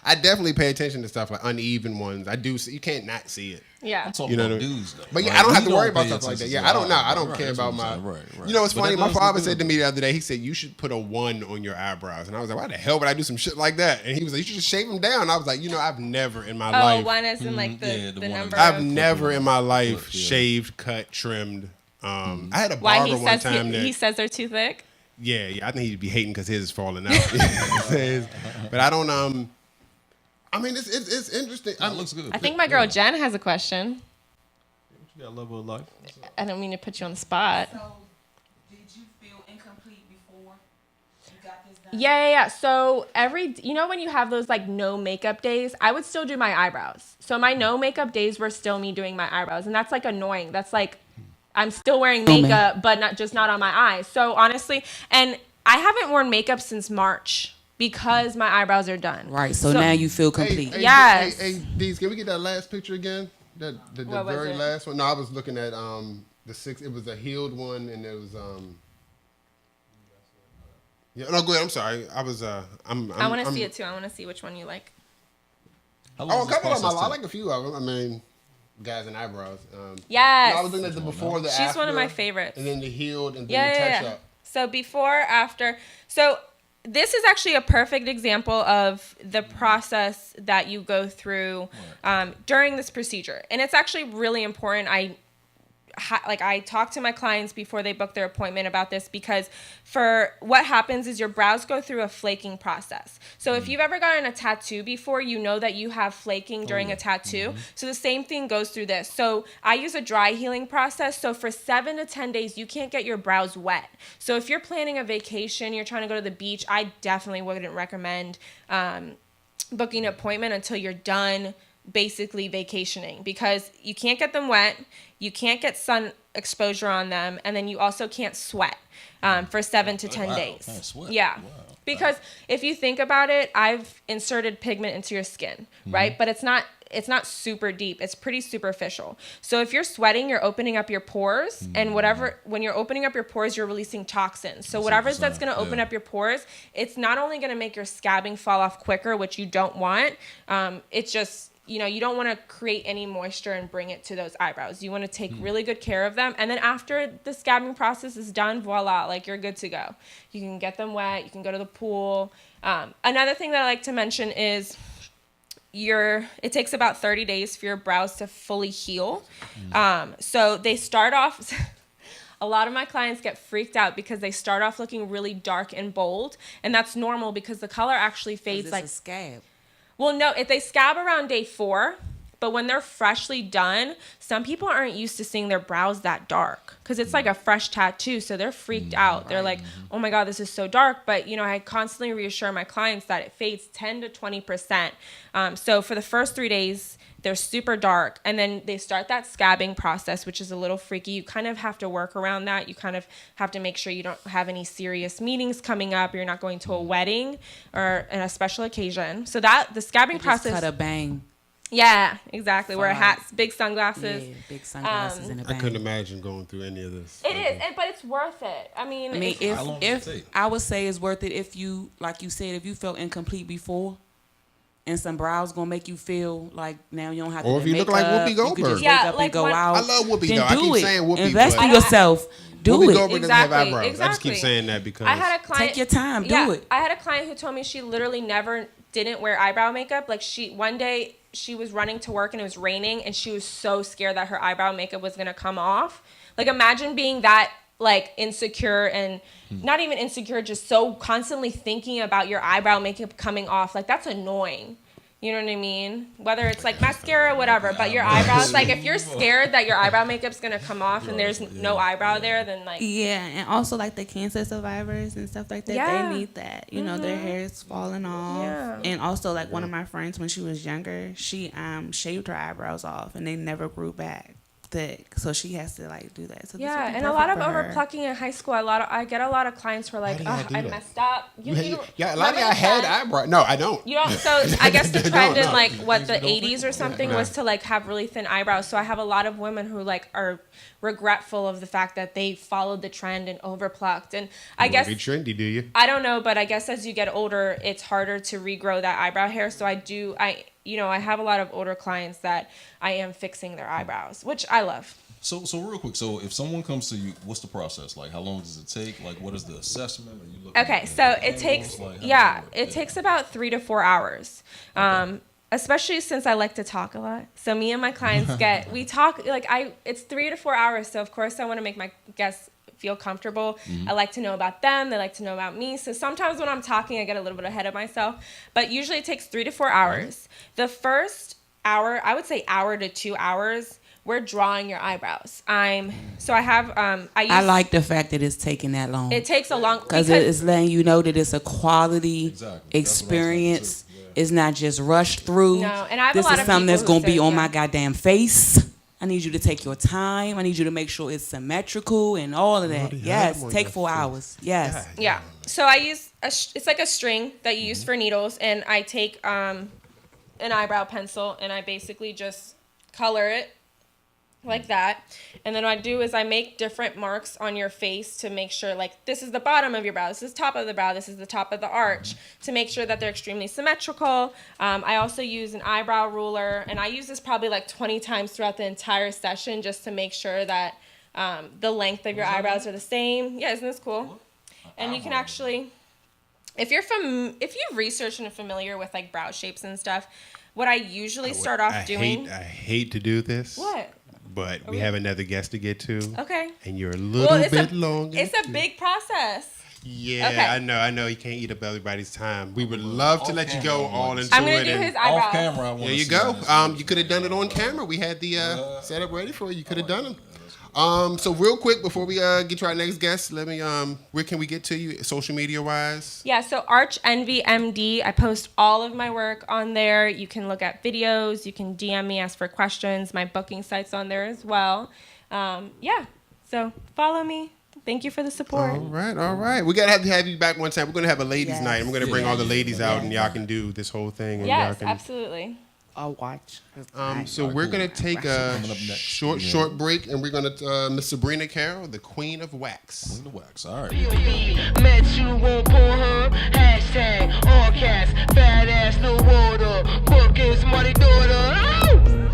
I definitely pay attention to stuff like uneven ones. I do. You can't not see it. Yeah. I'm talking about dudes, though. But yeah, Like, I don't have we to worry pay about stuff like that. attention Yeah, I don't know. to I don't right, care that's about what my. I'm saying. Right. You know, it's But funny. that My does look father good. said to me the other day. He said you should put a 1 on your eyebrows, and I was like, why the hell would I do some shit like that? And he was like, you should just shave them down. I was like, I've never in my life. One is in like the one number. I've of, never in my life Yeah. shaved, cut, trimmed. I had a why barber he one says time he says they're too thick. Yeah, I think he'd be hating because his is falling out. But I don't. I mean, it's interesting. That looks good. I think my girl Jen has a question. You got a level of life. I don't mean to put you on the spot. So, did you feel incomplete before you got this done? Yeah. So when you have those like no makeup days, I would still do my eyebrows. So my no makeup days were still me doing my eyebrows, and that's like annoying. That's like I'm still wearing makeup, but not on my eyes. So honestly, and I haven't worn makeup since March because my eyebrows are done. Right. So now you feel complete. Yes. Hey, Deez, can we get that last picture again? The What was very it? last one. No, I was looking at the 6. It was a healed one, and it was Yeah. No, go ahead. I'm sorry. I was I want to see it too. I want to see which one you like. Oh, a couple of them. I like a few of them. I mean, guys and eyebrows. Yes. No, I was looking at the before, the She's after. one of my favorites. And then the healed, and then the touch up. So before, after. So this is actually a perfect example of the process that you go through during this procedure. And it's actually really important. I talk to my clients before they book their appointment about this, because for what happens is your brows go through a flaking process. So if you've ever gotten a tattoo before, you know that you have flaking during a tattoo. So the same thing goes through this. So I use a dry healing process. So for 7 to 10 days, you can't get your brows wet. So if you're planning a vacation, you're trying to go to the beach, I definitely wouldn't recommend booking an appointment until you're done basically vacationing, because you can't get them wet, you can't get sun exposure on them, and then you also can't sweat for 7 to 10 days. Can't sweat. Yeah. Wow. Because if you think about it, I've inserted pigment into your skin, right? But it's not super deep. It's pretty superficial. So if you're sweating, you're opening up your pores, and when you're opening up your pores, you're releasing toxins. So whatever that's going to open up your pores, it's not only going to make your scabbing fall off quicker, which you don't want. It's just, you don't want to create any moisture and bring it to those eyebrows. You want to take really good care of them. And then after the scabbing process is done, voila, like you're good to go. You can get them wet. You can go to the pool. Another thing that I like to mention is it takes about 30 days for your brows to fully heal. So they start off... A lot of my clients get freaked out because they start off looking really dark and bold. And that's normal because the color actually fades It's like... a scab. Well, no, if they scab around day 4, But when they're freshly done, some people aren't used to seeing their brows that dark because it's like a fresh tattoo. So they're freaked out. They're like, oh my God, this is so dark. But, you know, I constantly reassure my clients that it fades 10 to 20%. So for the first 3 days, they're super dark. And then they start that scabbing process, which is a little freaky. You kind of have to work around that. You kind of have to make sure you don't have any serious meetings coming up. You're not going to a wedding or a special occasion. So that the scabbing process. Cut a bang. Yeah, exactly. Wear Fine. hats, big sunglasses. Yeah, big sunglasses and a I bang. couldn't imagine going through any of this. It is, but it's worth it. I mean, How long does it if take? I would say it's worth it if you, like you said, if you felt incomplete before, and some brows gonna make you feel like now you don't have to. Or do if you look makeup, like Whoopi you could Goldberg. just Yeah, wake up like and go when- out. I love Whoopi, then though. I do keep it. saying Whoopi, Invest but- in yourself. Do Whoopi it. Goldberg doesn't have Exactly, eyebrows. I just keep exactly. saying that because I had a client. Take your time. Do Yeah, it. I had a client who told me she literally never didn't wear eyebrow makeup. Like one day she was running to work and it was raining and she was so scared that her eyebrow makeup was gonna come off. Like imagine being that like insecure and not even insecure, just so constantly thinking about your eyebrow makeup coming off. Like that's annoying. You know what I mean? Whether it's like mascara, whatever, but your eyebrows, like if you're scared that your eyebrow makeup's gonna come off and there's no eyebrow there, then like Yeah, and also like the cancer survivors and stuff like that, Yeah. they need that. You know, their hair is falling off. Yeah. And also like one of my friends when she was younger, she shaved her eyebrows off and they never grew back thick. So she has to like do that. So this would yeah, be and a lot of perfect for her. overplucking in high school. I get a lot of clients who are like, do y'all oh, do I that? messed up. yeah, a lot of remember y'all the had trend? eyebrows. No, I don't. You don't. So I guess the No, trend in no. like what the 80s or something Yeah. was to like have really thin eyebrows. So I have a lot of women who like are regretful of the fact that they followed the trend and overplucked. And I guess Be trendy, do you? I don't know, but I guess as you get older, it's harder to regrow that eyebrow hair. So I have a lot of older clients that I am fixing their eyebrows, which I love. So real quick. So if someone comes to you, what's the process? Like, how long does it take? Like, what is the assessment? Are you looking Okay, at so angles? it takes Like, how yeah, does it takes about 3 to 4 hours. Especially since I like to talk a lot. So me and my clients we talk like it's 3 to 4 hours. So of course I want to make my guests feel comfortable. I like to know about them. They like to know about me. So sometimes when I'm talking, I get a little bit ahead of myself. But usually it takes 3 to 4 hours. The first hour, I would say hour to 2 hours, we're drawing your eyebrows. I like the fact that it's taking that long. it takes a long Because it's letting you know that it's a quality Exactly. That's what I was thinking, experience. too. Yeah. It's not just rushed through. No, and I have a this lot is of something people that's who going to be say, on yeah. my goddamn face. I need you to take your time. I need you to make sure it's symmetrical and all of that. Lordy, Yes, have them on take your 4 face. hours. Yes. Yeah. So I use it's like a string that you use for needles, and I take an eyebrow pencil and I basically just color it like that. And then what I do is I make different marks on your face to make sure like this is the bottom of your brow, this is the top of the brow, this is the top of the arch, to make sure that they're extremely symmetrical. I also use an eyebrow ruler, and I use this probably like 20 times throughout the entire session just to make sure that the length of your eyebrows are the same. Yeah, isn't this cool? And you can actually, if you've researched and are familiar with like brow shapes and stuff, what I usually start off doing. I hate to do this. What? But we have another guest to get to. Okay. And you're a little bit long. It's a big process. Yeah, Okay. I know. You can't eat up everybody's time. We would love to let you go all into I'm gonna it. do and- his eyebrows. Off camera, I want There you go. You could have done it on camera. We had the setup ready for you. You could have done it. So real quick before we get to our next guest, let me where can we get to you social media wise? Yeah, so Arch Envy MD. I post all of my work on there. You can look at videos. You can DM me, ask for questions. My booking site's on there as well. Yeah, so follow me. Thank you for the support. All right. We gotta have you back one time. We're gonna have a ladies' Yes. night, and we're gonna bring all the ladies out, and y'all can do this whole thing. And Yes, y'all can, absolutely. I'll watch. So we're gonna take a Coming up next. short break, and we're gonna Miss Sabrina Carroll, the Queen of Wax. The wax. All right. POV, met you on Pornhub, hashtag all caps, fat ass no water, bookings money daughter. Ow!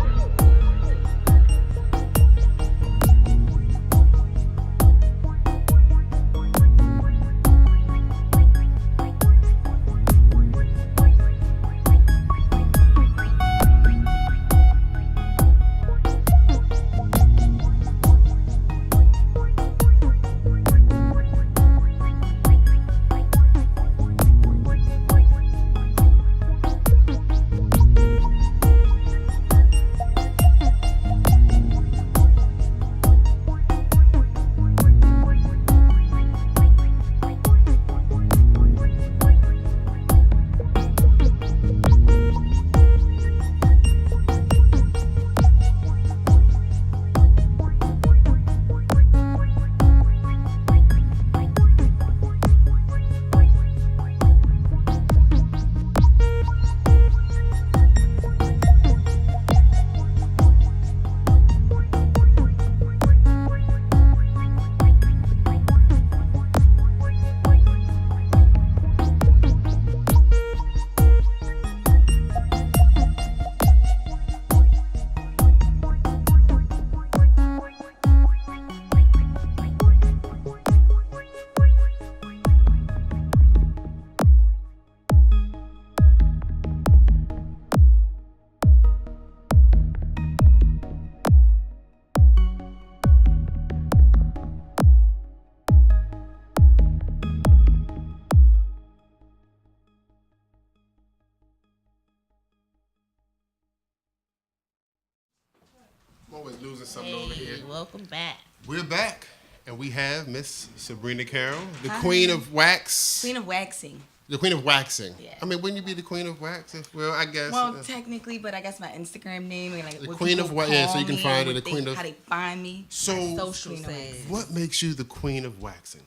losing something over here. Welcome back. We're back, and we have Miss Sabrina Carroll, the Queen of Wax. Queen of Waxing. The Queen of Waxing. Yeah. I mean, wouldn't you be the Queen of Wax? Well, I guess. Well, technically, but I guess my Instagram name and like The what Queen people of Wax. Yeah, so call you can me find or her. The what Queen they, of. how they find me. So, Social Queen of says. Wax. what makes you the Queen of Waxing?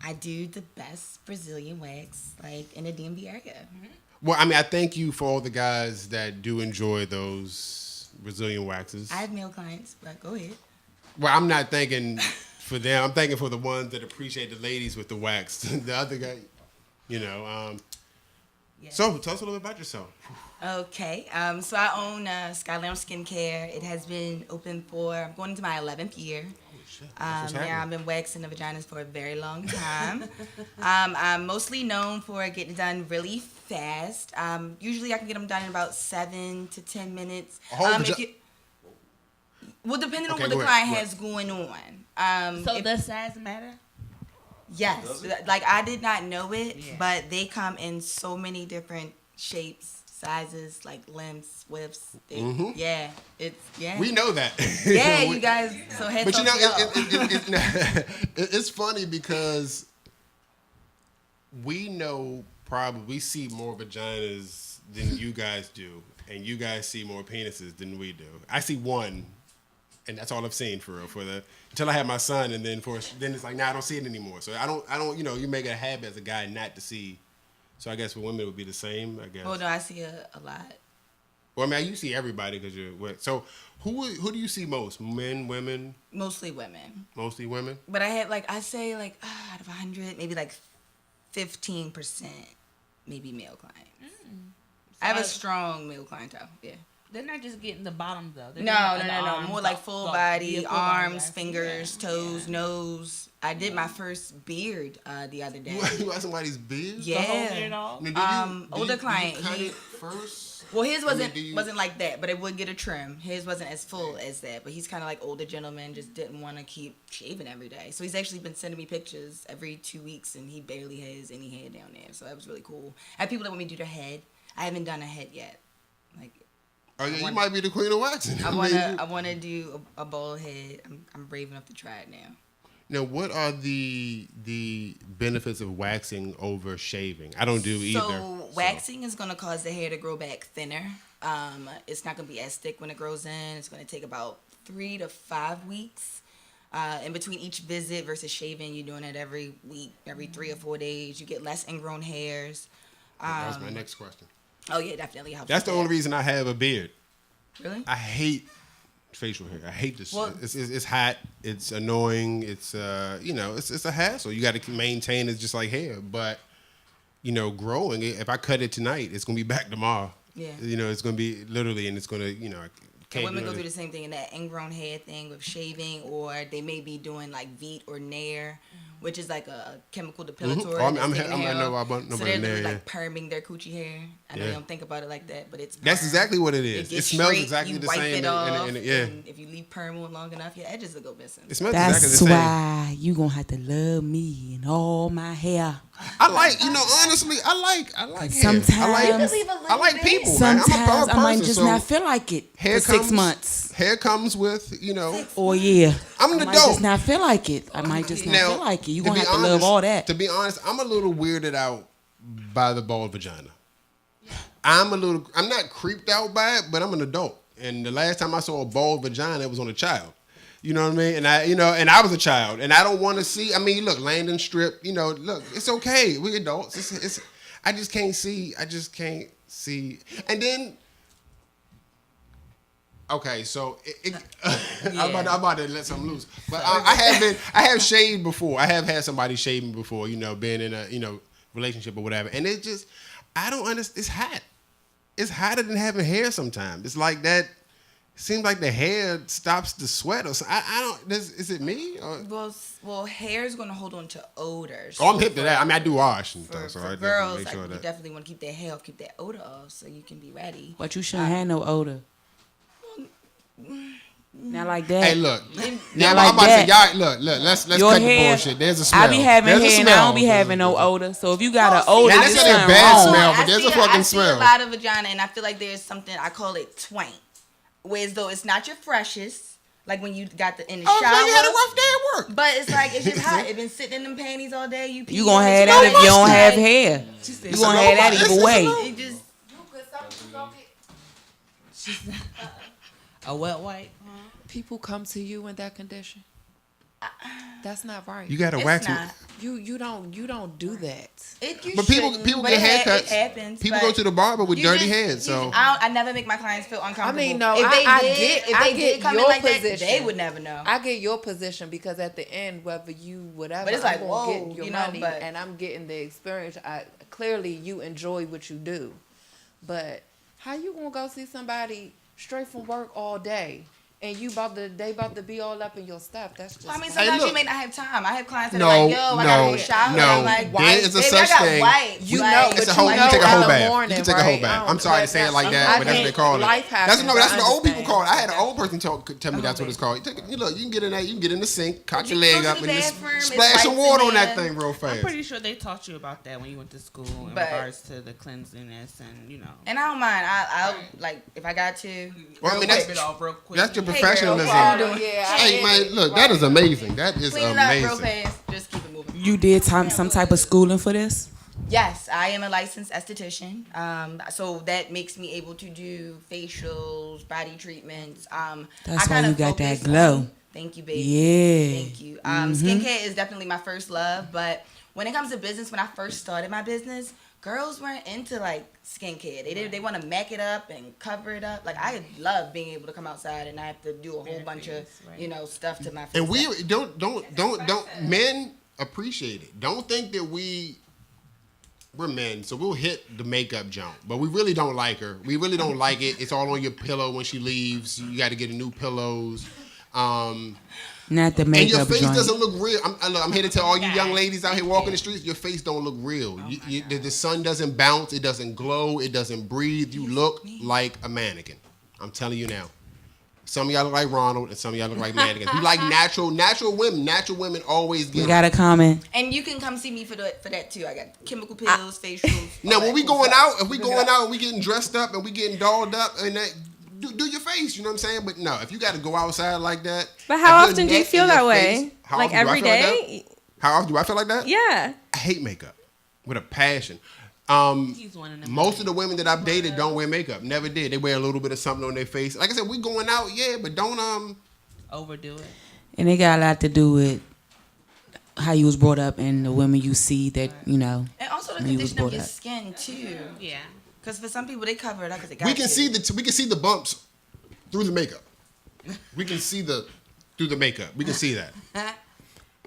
I do the best Brazilian wax like in the DMV area. Well, I mean, I thank you for all the guys that do enjoy those Brazilian waxes. I have male clients, but go ahead. Well, I'm not thanking for them. I'm thanking for the ones that appreciate the ladies with the wax. The other guy, you know. Yes. So, tell us a little bit about yourself. Okay, so I own Skylounge Skincare. It has been open for, I'm going into my 11th year. That's what's happening. I've been waxing the vaginas for a very long time. I'm mostly known for getting done really fast. Usually I can get them done in about 7 to 10 minutes. A whole Well, depending on Okay, what the go client ahead. has going on. So does size matter? Yes, like I did not know it, Yeah. but they come in so many different shapes, sizes, like lengths, widths. Yeah, yeah. We know that. Yeah, We- you guys. So heads But you know, off to y'all. it's funny because we know we see more vaginas than you guys do, and you guys see more penises than we do. I see one, and that's all I've seen for real. Until I had my son, and then then it's like, nah, I don't see it anymore. So I don't. You know, you make it a habit as a guy not to see. So I guess for women it would be the same. I guess. Oh no, I see a lot. Well, I mean, you see everybody because you're. So who do you see most? Men, women, Mostly women, mostly women. but I had like I say like out of 100, maybe like 15%, maybe male clients. I have a strong male clientele. Yeah. They're not just getting the bottoms though. They're No, getting no, the no. arms, More like the- full the- body, yeah, full body, arms, I see fingers, that. toes, nose. I did my first beard the other day. You got somebody's beard? The whole Yeah. beard off? Now, do Older client, Do you cut he- it first? Well, his wasn't do you- wasn't like that, but it would get a trim. His wasn't as full as that, but he's kind of like older gentleman, just didn't want to keep shaving every day. So he's actually been sending me pictures every 2 weeks, and he barely has any hair down there. So that was really cool. I have people that want me to do their head. I haven't done a head yet. Like Oh yeah, you wanna- might be the queen of waxing. I mean, wanna do a bald head. I'm brave enough to try it now. Now, what are the benefits of waxing over shaving? I don't do either. So waxing is gonna cause the hair to grow back thinner. It's not gonna be as thick when it grows in. It's gonna take about 3 to 5 weeks. In between each visit versus shaving, you're doing it every week, every 3 or 4 days. You get less ingrown hairs. That was my next question. Oh yeah, definitely helps. That's the with only that. reason I have a beard. Really? I hate facial hair. I hate this Well- shit. It's hot. It's annoying. It's it's a hassle. You got to maintain it just like hair. But growing it, if I cut it tonight, it's gonna be back tomorrow. Yeah. It's gonna be literally, and it's gonna I And can't women do go it. through the same thing in that ingrown hair thing with shaving, or they may be doing like Veet or Nair, which is like a chemical depilatory. Oh, that's taking the hair I know off. about So they're Nair, literally yeah. like perming their coochie hair. I know Yeah. you don't think about it like that, but it's That's perm. exactly what it is. It gets smells straight, exactly you the wipe same. It off, yeah. and if you leave perm on long enough, your edges will go missing. It smells exactly the That's same. why you gonna have to love me and all my hair. I like, honestly, I like hair. Sometimes- I like, You can leave a I like little bit. people, man. I'm a Sometimes I might person, just so not feel like it hair for 6 comes- months. Hair comes with, Or yeah, I'm an I might adult. just not feel like it. I might just not Now, feel like it. You to gonna be have to love honest- all that. To be honest, I'm a little weirded out by the bald vagina. I'm not creeped out by it, but I'm an adult. And the last time I saw a bald vagina, it was on a child. You know what I mean? And I was a child, and I don't want to see. I mean, look, Landon Strip. Look, it's okay. We adults. It's. I just can't see. And then. Okay, so I'm about to let something loose, but I have shaved before. I have had somebody shave me before. Being in a relationship or whatever, and it just I don't understand. It's hot. It's hotter than having hair sometimes. It's like that. It seems like the hair stops the sweat or something. I don't. Is it me? Or, Well, hair is gonna hold on to odor. oh, I'm hip to that. I mean, I do wash and For, stuff, so for I girls, definitely make sure you that. definitely want to keep their hair off, keep that odor off, so you can be ready. But you shouldn't have no odor. Not like that. Hey, look. Not Now, like I'm about to say, that. y'all, look. Let's Your cut the hair, bullshit. There's a smell. I be having There's a hair and I smell. don't be having no odor. So if you got an odor, Now, it's that's not a something bad wrong. smell, but there's a fucking I smell. see a lot of vagina, and I feel like there's something I call it twank, whereas though it's not your freshest, Like when you got in the Oh, shower. so you had a rough day at work. But it's like it's just hot. It been sitting in them panties all day. You gonna have that if you don't have hair. You gonna have that It's either way. It just A wet wipe. People come to you in that condition. That's not right. You gotta it's wax not. it. You don't do that. But people but get it haircuts. happens, People but go to the barber with you dirty just- hands. So I never make my clients feel uncomfortable. I mean, no, if they I did, get- if I they get did come in your like that, position. they would never know. I get your position because at the end, whether you whatever, But it's I'm like, gonna whoa, get your you know, money but- and I'm getting the experience. Clearly you enjoy what you do, but how you gonna go see somebody straight from work all day? And they about to be all up in your stuff. That's just. I mean, Hey, sometimes look. you may not have time. I have clients that No, are like, yo, I gotta go shower. no. And I'm like, There is a baby, such I got thing. wipes. You Like, know, it's but a whole. you You can take a know whole in the bath. morning, You can take a whole right? bath. I I'm sorry to don't- say it like I that, but that's what they call life it. happens, That's what the old people understand. call it. I had an old person tell me that's what it's called. You look, you can get in that. You can get in the sink, cock your You go leg to up, the and just bathroom, it's splash some wipes water in on that there. thing real I'm fast. pretty sure they taught you about that when you went to school in But- regards to the cleanliness and And I don't mind. I'll like if I got to. Well, I mean, wipe it off real quick. that's your Hey, girl, professionalism. what you doing? Yeah, Hey man, look, that is amazing. That is Clean it up real amazing. fast. Just keep it moving. You did some type of schooling for this? Yes, I am a licensed esthetician. So that makes me able to do facials, body treatments. That's I why kinda you got that focus glow. on- Thank you, baby. Yeah. Thank you. Skincare is definitely my first love, but when it comes to business, when I first started my business, girls weren't into like skincare. They want to mac it up and cover it up. Like I love being able to come outside and I have to do a whole bunch of stuff to my face. And we don't men appreciate it. Don't think that we're men, so we'll hit the makeup jump, but we really don't like her. We really don't like it. It's all on your pillow when she leaves. You got to get a new pillows. Not the And your makeup face joint. doesn't look real. I'm here to tell all you young ladies out here walking the streets, your face don't look real. The sun doesn't bounce. It doesn't glow. It doesn't breathe. You look like a mannequin. I'm telling you now. Some of y'all look like Ronald, and some of y'all look like mannequins. We like natural women. Natural women always get. We got a comment. And you can come see me for that too. I got chemical pills, facials. Now, all when that we cool going stuff. out, if we Look it going up. out and we getting dressed up and we getting dolled up, and that do your face, you know what I'm saying? But no, if you got to go outside like that. But how if your often do you neck feel and your that way? face- how Like often do I every feel like that? day? How often do I feel like that? Yeah. I hate makeup with a passion. He's one of them. Most of the women that I've dated don't wear makeup. Never did. They wear a little bit of something on their face. Like I said, we going out, yeah, but don't Overdo it. And it got a lot to do with how you was brought up and the women you see that, you know. And also the when you was condition of brought your up. skin too. Yeah. Because for some people they cover it up because they got we can to. see the bumps through the makeup. We can see through the makeup. We can see that.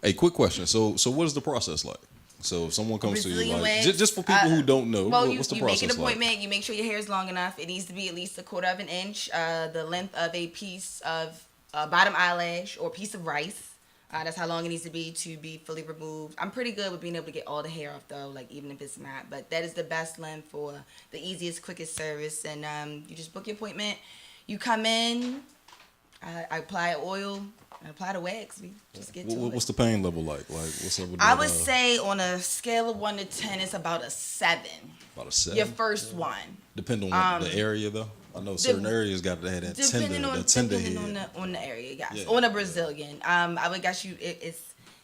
Hey, quick question. So what is the process like? So if someone comes to you, Brazilian like, wax, just for people who don't know, Well, what's the you make process an appointment. You make sure your hair is long enough. It needs to be at least 1/4 of an inch, the length of a piece of bottom eyelash or piece of rice. That's how long it needs to be fully removed. I'm pretty good with being able to get all the hair off though, like even if it's not. But that is the best length for the easiest, quickest service. And you just book your appointment. You come in. I apply oil. I apply the wax. We just get to it. What's the pain level like? Like what's up with I that, would say on a scale of 1 to 10, it's about a 7. about a 7? Your first one. Depending on the area though. I know certain areas got to have that Depending tender on on the area, yes. Yeah. On a Brazilian, I would guess it's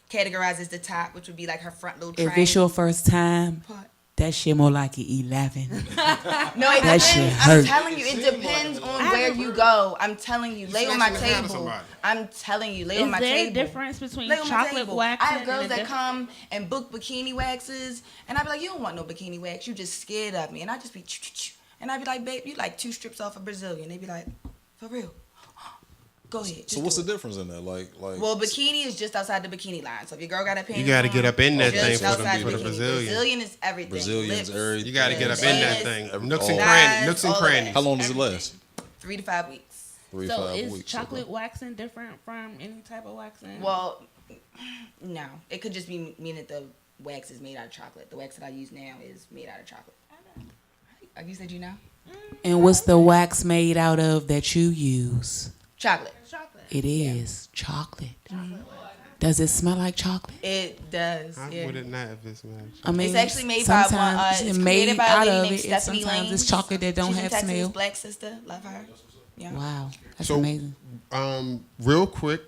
categorized as the top, which would be like her front little If triangle. it's your first time, part. that shit more like an 11. No, it That depends. shit I'm hurt. telling you, it depends on where you go. I'm telling you, lay on my snatching the hand of table. somebody. I'm telling you, lay Is on my there table. a difference between Lay on my chocolate table. waxing I have girls and that a come and book bikini waxes, and I be like, you don't want no bikini wax. You just scared of me, and I just be, and I be like, babe, you like 2 strips off a Brazilian. They be like, for real? Go ahead. So what's the difference in that? Like Well, bikini is just outside the bikini line. So if your girl got a panties You got to on, get up in that just thing for outside the bikini. Brazilian. Brazilian is everything. Brazilians, Lips, everything. You got to get up in that thing. Nooks and all- crannies. Nooks and all of that. crannies. How long does it last? 3 to 5 weeks. 3 So 5 is weeks. chocolate waxing different from any type of waxing? Well, no. It could just be mean that the wax is made out of chocolate. The wax that I use now is made out of chocolate. You said you know? And what's the wax made out of that you use? Chocolate. It is chocolate. Does it smell like chocolate? It does. How Yeah. would it not if it's not? I mean, It's actually made by one. sometimes It's it's created made by a out lady of named it, and Stephanie sometimes Lane. it's chocolate that don't She's in have Texas, smell. Black sister, love her. Yeah. Wow, that's So, amazing. Real quick,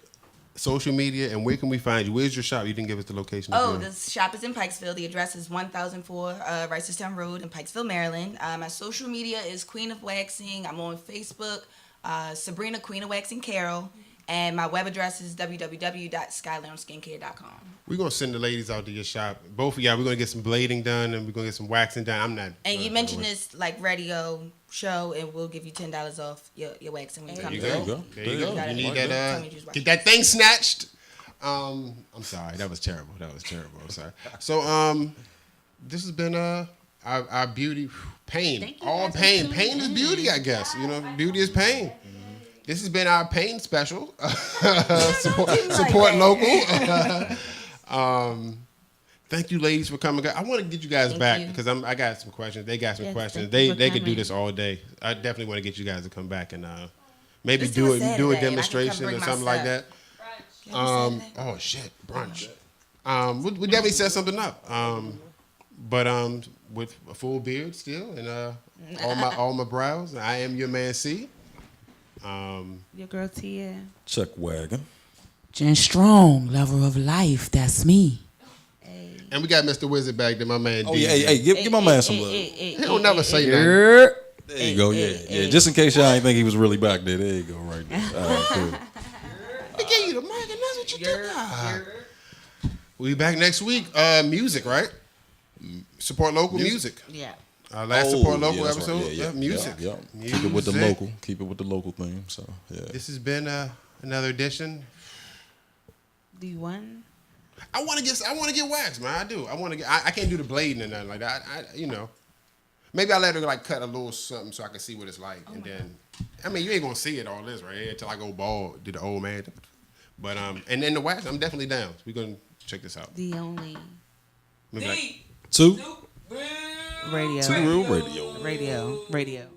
social media and where can we find you? Where's your shop? You didn't give us the location. Oh, the shop is in Pikesville. The address is 1004 Ricerstown Road in Pikesville, Maryland. My social media is Queen of Waxing. I'm on Facebook, Sabrina Queen of Waxing Carol. And my web address is www.skyloungeskincare.com. We're going to send the ladies out to your shop. Both of y'all, we're going to get some blading done and we're going to get some waxing done. I'm not. And you mentioned this like radio show, and we'll give you $10 off your waxing when you come There to you it. go. There you go. Got You it. need Tell that. me just Get that thing snatched. I'm sorry. That was terrible. I'm sorry. So, this has been our beauty pain. All pain. Pain is beauty, I guess. You know, beauty is pain. This has been our pain special. Support local. Thank you, ladies, for coming. I want to get you guys back because I got some questions. They got some questions. They could do this all day. I definitely want to get you guys to come back and maybe do a demonstration or something like that. Oh shit, brunch. We definitely set something up. But with a full beard still and all my brows. I am your man C. Your girl Tia. Chuck Wagon. Jen Strong, lover of life. That's me. And we got Mr. Wizard back there, my man. Oh yeah, hey, give my man some love. He don't never say that. There you go, yeah. Just in case y'all ain't think he was really back there, there you go, right there. All right, cool. They gave you the mic, and that's what you did. We'll be back next week. Music, right? Support local music. Yeah. Our last support local that's episode. right. Yeah. Music. Yeah. Keep it with the local. Keep it with the local theme. So yeah. This has been another edition. Do you want? I want to get waxed, man. I do. I want to get. I can't do the blading and nothing like that. Maybe I let her like cut a little something so I can see what it's like, and then. I mean, you ain't gonna see it all this right here until I go bald. Do the old man. But and then the wax, I'm definitely down. We're gonna check this out. The only Maybe like, Two radio. real radio. Radio.